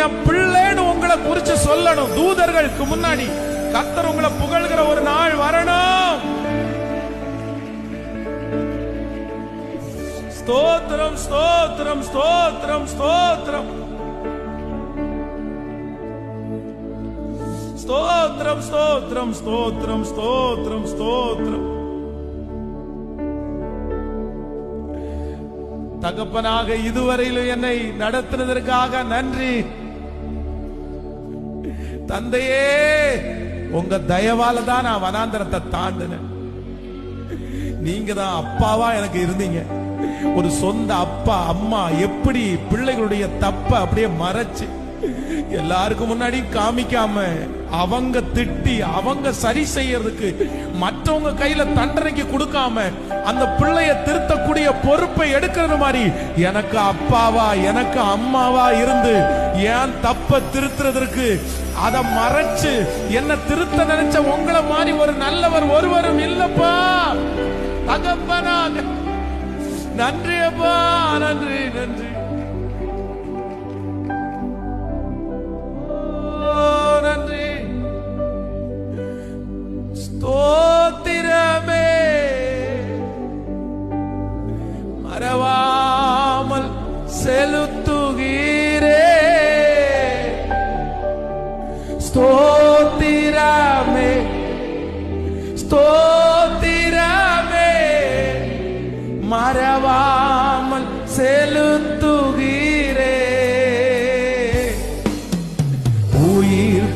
என் பிள்ளைன்னு உங்களை குறிச்சு சொல்லணும். தூதர்களுக்கு முன்னாடி கர்த்தர் உங்களை புகழ்கிற ஒரு நாள் வரணும். ஸ்தோத்திரம் ஸ்தோத்திரம் ஸ்தோத்திரம் ஸ்தோத்திரம் ஸ்தோத்திரம் ஸ்தோத்திரம் ஸ்தோத்திரம் ஸ்தோத்திரம் ஸ்தோத்திரம். தகப்பனாக இதுவரையிலும் என்னை நடத்தினதற்காக நன்றி. தந்தையே, உங்க தயவால தான் நான் வனாந்தரத்தை தாண்டினேன். நீங்க தான் அப்பாவா எனக்கு இருந்தீங்க. ஒரு சொந்த அப்பா அம்மா எப்படி பிள்ளைகளுடைய தப்ப அப்படியே மறைச்சு எல்லாருக்கும் முன்னாடி காமிக்காம அவங்க திட்டி அவங்க சரி செய்யறதுக்கு மற்றவங்க கையில தண்டனைக்கு கொடுக்காம அந்த பிள்ளைய திருத்தக்கூடிய பொறுப்பை எடுக்கிறது மாதிரி எனக்கு அப்பாவா எனக்கு அம்மாவா இருந்து ஏன் தப்ப திருத்துறதற்கு அதை மறைச்சு என்ன திருத்த நினைச்ச உங்களை மாதிரி ஒரு நல்லவர் ஒருவரும் இல்லப்பா. தகப்பனாக நன்றி அப்பா, நன்றி நன்றி நன்றி. ஸ்தோத்திரமே மறவாமல் செலுத்துகிறே. ஸ்தோத்திரமே ஸ்தோத்திரமே மறவாமல் செலுத்துகிறே. உயிர்